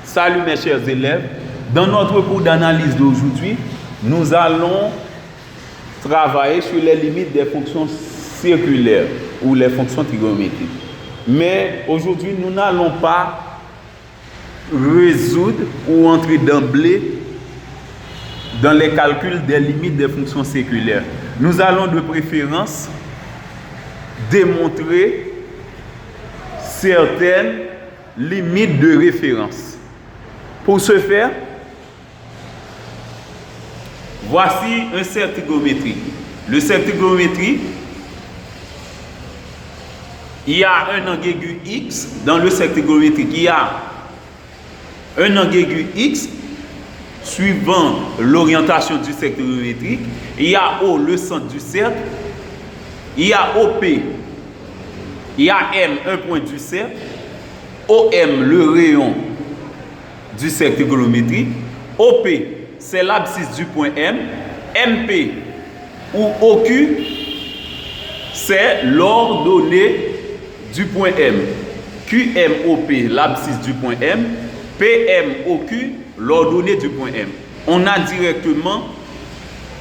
Salut mes chers élèves. Dans notre cours d'analyse d'aujourd'hui, nous allons travailler sur les limites des fonctions circulaires ou les fonctions trigonométriques. Mais aujourd'hui, nous n'allons pas résoudre ou entrer d'emblée dans les calculs des limites des fonctions circulaires. Nous allons de préférence démontrer certaines limites de référence. Pour ce faire, voici un cercle trigonométrique. Le cercle trigonométrique, il y a un angle aigu X. Dans le cercle trigonométrique, il y a un angle aigu X suivant l'orientation du cercle trigonométrique. Il y a O, le centre du cercle. Il y a OP. Il y a M, un point du cercle. OM, le rayon du cercle trigonométrique. OP, c'est l'abscisse du point M. MP ou OQ, c'est l'ordonnée du point M. QMOP, l'abscisse du point M. PMOQ, l'ordonnée du point M. On a directement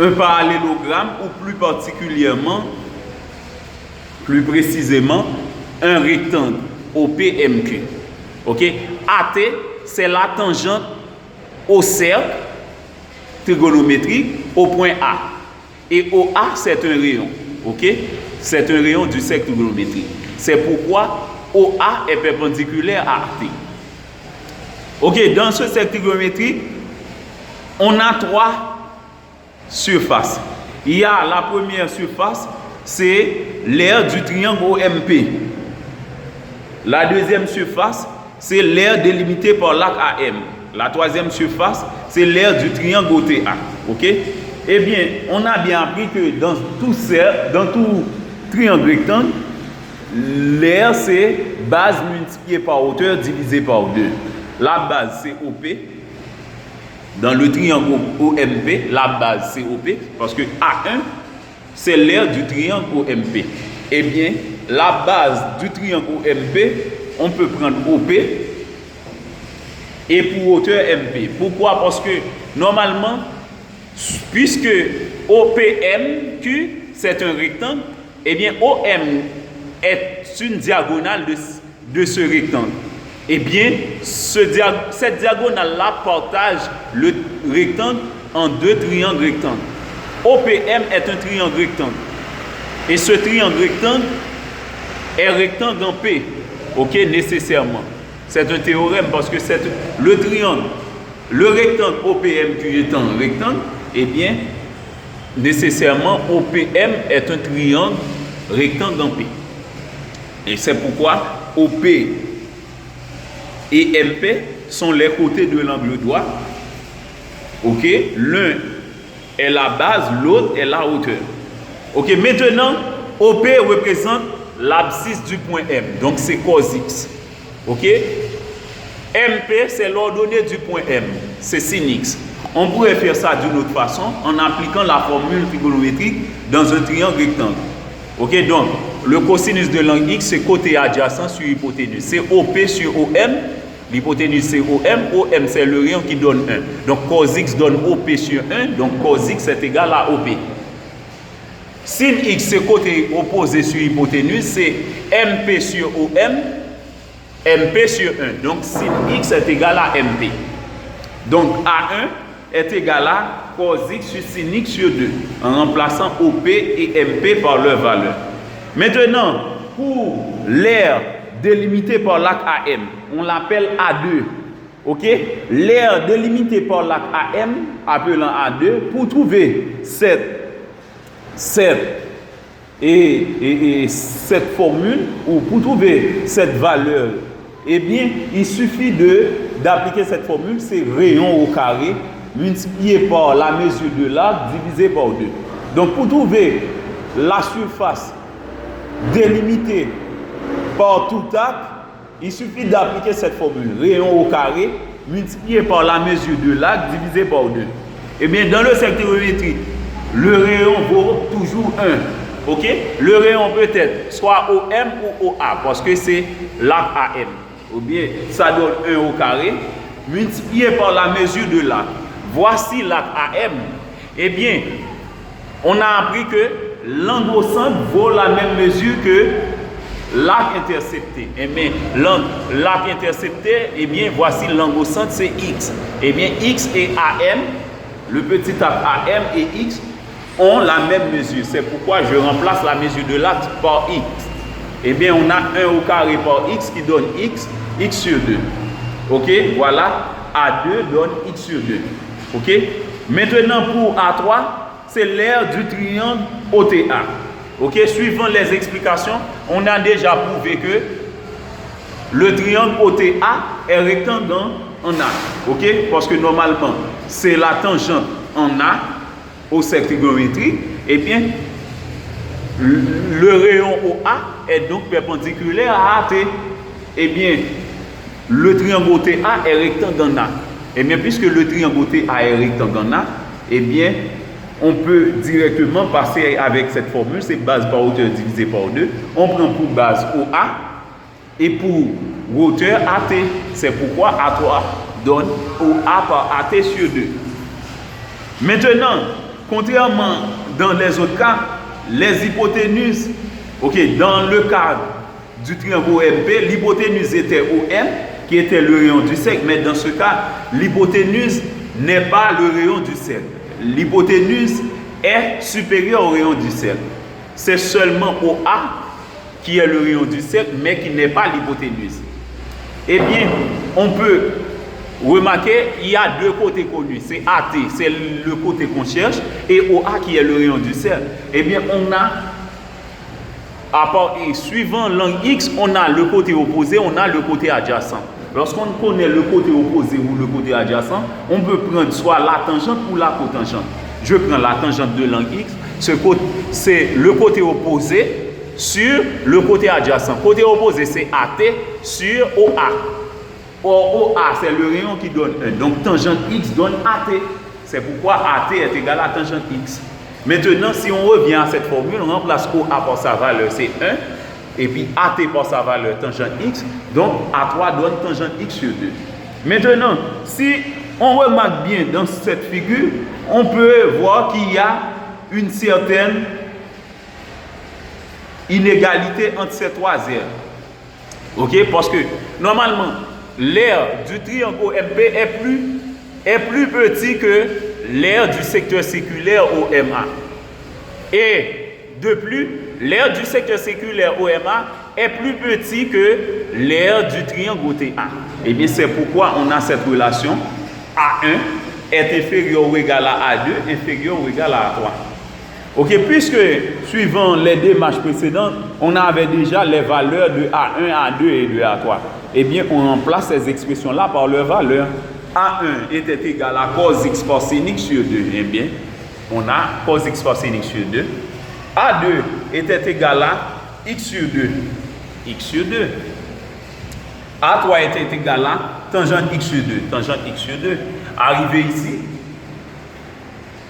un parallélogramme ou plus précisément, un rectangle OPMQ. Ok? AT, c'est la tangente au cercle trigonométrique au point A. Et OA, c'est un rayon. Ok? C'est un rayon du cercle trigonométrique. C'est pourquoi OA est perpendiculaire à AT. Ok, dans ce cercle trigonométrique, on a trois surfaces. Il y a la première surface, c'est l'aire du triangle OMP. La deuxième surface, c'est l'aire délimitée par l'arc AM. La troisième surface, c'est l'aire du triangle OTA. Ok? Eh bien, on a bien appris que dans tout triangle rectangle, l'aire c'est base multipliée par hauteur divisée par 2. La base c'est OP. Dans le triangle OMP, la base c'est OP parce que A1 c'est l'aire du triangle OMP. Eh bien, la base du triangle OMP, on peut prendre OP et pour hauteur MP. Pourquoi? Parce que normalement, puisque OPMQ c'est un rectangle, eh bien OM est une diagonale de ce rectangle. Eh bien, cette diagonale-là partage le rectangle en deux triangles rectangles. OPM est un triangle rectangle. Et ce triangle rectangle est rectangle en P. Ok, nécessairement. C'est un théorème parce que le rectangle OPMQ étant un rectangle, eh bien, nécessairement, OPM est un triangle rectangle en P. Et c'est pourquoi OP et MP sont les côtés de l'angle droit. Ok, l'un est la base, l'autre est la hauteur. Ok, maintenant, OP représente l'abscisse du point M. Donc, c'est cos X. Ok, MP, c'est l'ordonnée du point M. C'est sin X. On pourrait faire ça d'une autre façon en appliquant la formule trigonométrique dans un triangle rectangle. Ok, donc, le cosinus de l'angle X, c'est côté adjacent sur hypoténuse. C'est OP sur OM. L'hypoténuse, c'est OM. OM, c'est le rayon qui donne 1. Donc, cos X donne OP sur 1. Donc, cos X est égal à OP. Sin X, c'est côté opposé sur hypoténuse. C'est MP sur OM. MP sur 1. Donc, sin X est égal à MP. Donc, A1 est égal à cos X sur sin X sur 2. En remplaçant OP et MP par leur valeur. Maintenant, pour l'aire délimitée par l'arc AM, on l'appelle A2. Ok? L'aire délimitée par l'arc AM, appelant A2, pour trouver cette formule, ou pour trouver cette valeur, eh bien, il suffit d'appliquer cette formule, c'est rayon au carré, multiplié par la mesure de l'arc, divisé par 2. Donc, pour trouver la surface délimitée par tout arc, il suffit d'appliquer cette formule, rayon au carré, multiplié par la mesure de l'arc, divisé par 2. Eh bien, dans le cercle trigonométrique, le rayon vaut toujours 1. Ok? Le rayon peut être soit OM ou OA, parce que c'est l'arc AM. Ou bien, ça donne 1 au carré. multiplié par la mesure de l'arc. Voici l'arc AM. Eh bien, on a appris que l'angle au centre vaut la même mesure que l'arc intercepté. Eh bien, l'arc intercepté, eh bien, voici l'angle au centre, c'est X. Eh bien, X et AM, le petit arc AM et X ont la même mesure. C'est pourquoi je remplace la mesure de l'arc par X. Eh bien, on a 1 au carré par X qui donne X sur 2. Ok, voilà, A2 donne X sur 2. Ok, maintenant pour A3, c'est l'aire du triangle OTA. Ok, suivant les explications, on a déjà prouvé que le triangle OTA est rectangle en A. Ok, parce que normalement, c'est la tangente en A au cercle trigonométrique. Eh bien, le rayon OA est donc perpendiculaire à AT. Eh bien, le triangle OTA est rectangle en A. Eh bien, puisque le triangle OTA est rectangle en A, eh bien, on peut directement passer avec cette formule, c'est base par hauteur divisé par 2. On prend pour base OA et pour hauteur AT. C'est pourquoi A3 donne OA par AT sur 2. Maintenant, contrairement dans les autres cas, les hypoténuses, dans le cadre du triangle OMP, l'hypoténuse était OM, qui était le rayon du cercle, mais dans ce cas, l'hypoténuse n'est pas le rayon du cercle. L'hypoténuse est supérieure au rayon du cercle. C'est seulement OA qui est le rayon du cercle, mais qui n'est pas l'hypoténuse. Eh bien, on peut remarquer, il y a deux côtés connus. C'est AT, c'est le côté qu'on cherche, et OA qui est le rayon du cercle. Eh bien, on a, suivant l'angle X, on a le côté opposé, on a le côté adjacent. Lorsqu'on connaît le côté opposé ou le côté adjacent, on peut prendre soit la tangente ou la cotangente. Je prends la tangente de l'angle X, c'est le côté opposé sur le côté adjacent. Côté opposé, c'est AT sur OA. Or, OA, c'est le rayon qui donne 1. Donc, tangente X donne AT. C'est pourquoi AT est égal à tangente X. Maintenant, si on revient à cette formule, on remplace OA par sa valeur, c'est 1. Et puis AT par sa valeur, tangente X. Donc, A3 donne tangente X sur 2. Maintenant, si on remarque bien dans cette figure, on peut voir qu'il y a une certaine inégalité entre ces trois aires. Ok? Parce que, normalement, l'aire du triangle OMP est plus petit que l'aire du secteur séculaire OMA. Et de plus, l'aire du secteur séculaire OMA est plus petit que l'aire du triangle OTA. Et bien, c'est pourquoi on a cette relation A1 est inférieur ou égal à A2, inférieur ou égal à A3. Ok, puisque suivant les démarches précédentes, on avait déjà les valeurs de A1, A2 et de A3. Eh bien, on remplace ces expressions-là par leurs valeurs. A1 était égal à cos x par sin x sur 2. Eh bien, on a cos x par sin x sur 2. A2 était égal à x sur 2. X sur 2. A3 était égal à tangente x sur 2. Tangente x sur 2. Arrivé ici,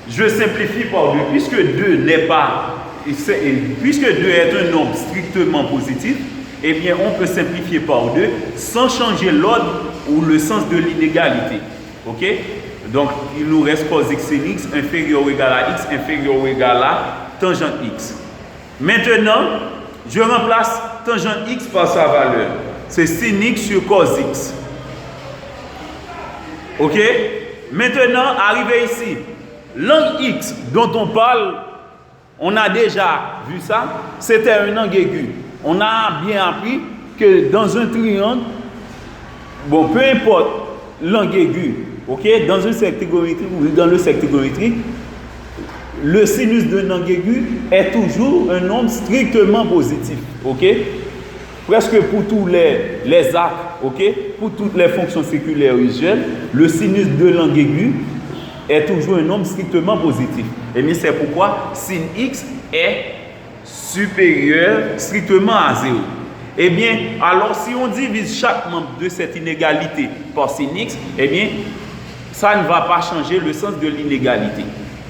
je simplifie par 2. Puisque 2 n'est pas... Puisque 2 est un nombre strictement positif, eh bien, on peut simplifier par 2 sans changer l'ordre ou le sens de l'inégalité. Ok? Donc, il nous reste cos x sin x inférieur ou égal à x inférieur ou égal à tangente x. Maintenant, je remplace tangente x par sa valeur. C'est sin x sur cos x. Ok? Maintenant, arrivé ici, l'angle x dont on parle, on a déjà vu ça, c'était un angle aigu. On a bien appris que dans un triangle, bon, peu importe l'angle aigu, ok, dans un cercle trigonométrique ou dans le cercle trigonométrique, le sinus d'un angle aigu est toujours un nombre strictement positif, ok? Presque pour tous les arcs, ok? Pour toutes les fonctions séculaires usuelles, le sinus de l'angle aigu est toujours un nombre strictement positif. Et bien c'est pourquoi sin x est supérieur strictement à 0. Eh bien, alors si on divise chaque membre de cette inégalité par sin x, eh bien, ça ne va pas changer le sens de l'inégalité.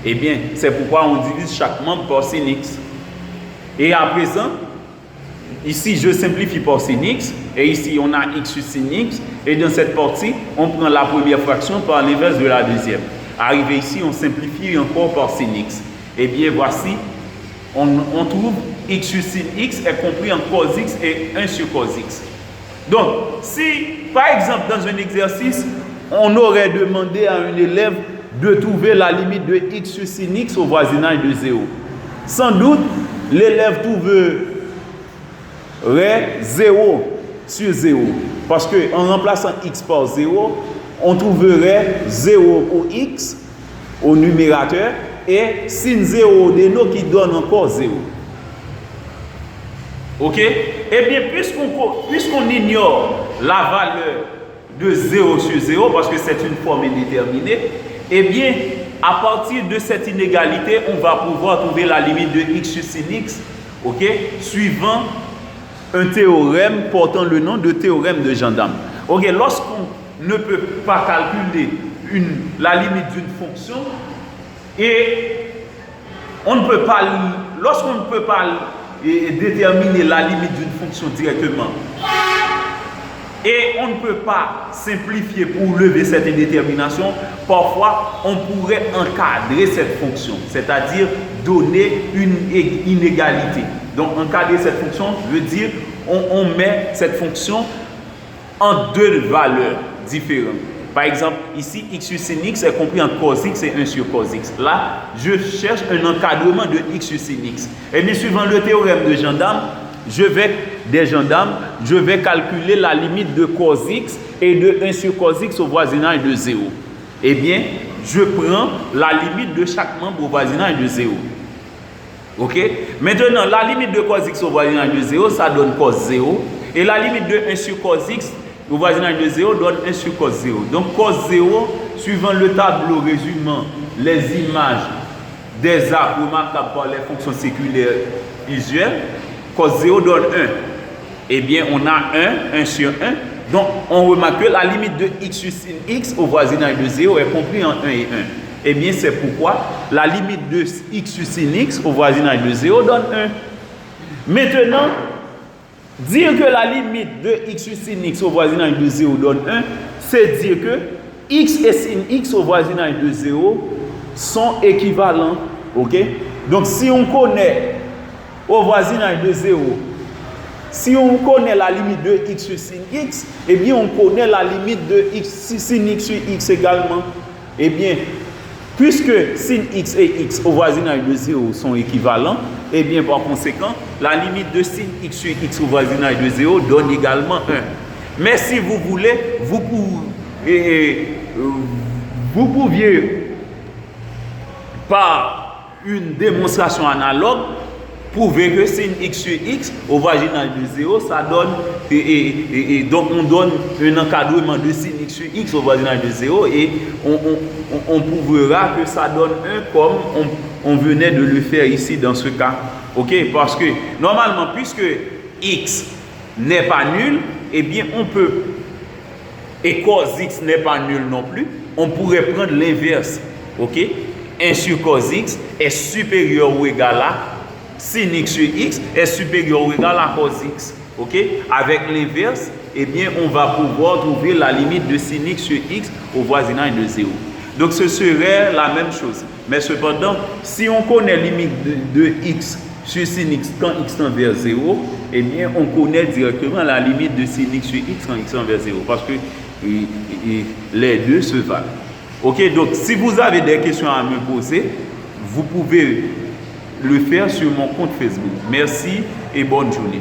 Eh bien, c'est pourquoi on divise chaque membre par sin x. Et à présent, ici je simplifie par sin x, et ici on a x sur sin x, Et dans cette partie, on prend la première fraction par l'inverse de la deuxième. Arrivé ici, on simplifie encore par sin x. Et bien voici, on trouve x sur sin x est compris en cos x et 1 sur cos x. Donc, si par exemple dans un exercice, on aurait demandé à un élève de trouver la limite de x sur sin x au voisinage de 0. Sans doute, l'élève trouverait 0 sur 0. Parce qu'en remplaçant x par 0, on trouverait 0 pour x au numérateur et sin 0 de nous qui donne encore 0. Ok? Eh bien, puisqu'on ignore la valeur de 0 sur 0, parce que c'est une forme indéterminée, eh bien, à partir de cette inégalité, on va pouvoir trouver la limite de x sur sin x, ok, suivant un théorème portant le nom de théorème de Gendam. Ok, lorsqu'on ne peut pas calculer la limite d'une fonction, et on ne peut pas, lorsqu'on ne peut pas déterminer la limite d'une fonction directement, et on ne peut pas simplifier pour lever cette indétermination, parfois on pourrait encadrer cette fonction, c'est-à-dire donner une inégalité. Donc encadrer cette fonction veut dire on met cette fonction en deux valeurs différentes. Par exemple, ici, x sur sin x est compris en cos x et 1 sur cos x. Là, je cherche un encadrement de x sur sin x. Et bien, suivant le théorème de Gendam, je vais calculer la limite de cos x et de 1 sur cos x au voisinage de 0. Eh bien, je prends la limite de chaque membre au voisinage de 0. Ok? Maintenant, la limite de cos x au voisinage de 0, ça donne cos 0. Et la limite de 1 sur cos x au voisinage de 0 donne 1 sur cos 0. Donc, cos 0, suivant le tableau résumant les images des arcs remarquables par les fonctions séculaires usuelles, cos 0 donne 1. Eh bien, on a 1 sur 1. Donc, on remarque que la limite de x sur sin x au voisinage de 0 est comprise en 1 et 1. Eh bien, c'est pourquoi la limite de x sur sin x au voisinage de 0 donne 1. Maintenant, dire que la limite de x sur sin x au voisinage de 0 donne 1, c'est dire que x et sin x au voisinage de 0 sont équivalents. Ok? Donc, si on connaît au voisinage de 0, si on connaît la limite de x sur sin x, eh bien, on connaît la limite de x sin x sur x également. Eh bien, puisque sin x et x au voisinage de 0 sont équivalents, et bien par conséquent, la limite de sin x sur x au voisinage de 0 donne également 1. Mais si vous voulez, vous pouviez, par une démonstration analogue, prouver que sin x sur x au voisinage de 0, ça donne, donc on donne un encadrement de sin x sur x au voisinage de 0 et on prouvera que ça donne 1 comme on venait de le faire ici dans ce cas. Ok? Parce que normalement, puisque x n'est pas nul, eh bien on peut, et cos x n'est pas nul non plus, on pourrait prendre l'inverse. Ok? 1 sur cos x est supérieur ou égal à sin x sur x est supérieur ou égal à cos x. Ok? Avec l'inverse, eh bien, on va pouvoir trouver la limite de sin x sur x au voisinage de 0. Donc, ce serait la même chose. Mais cependant, si on connaît la limite de x sur sin x quand x tend vers 0, eh bien, on connaît directement la limite de sin x sur x quand x tend vers 0. Parce que les deux se valent. Ok? Donc, si vous avez des questions à me poser, vous pouvez le faire sur mon compte Facebook. Merci et bonne journée.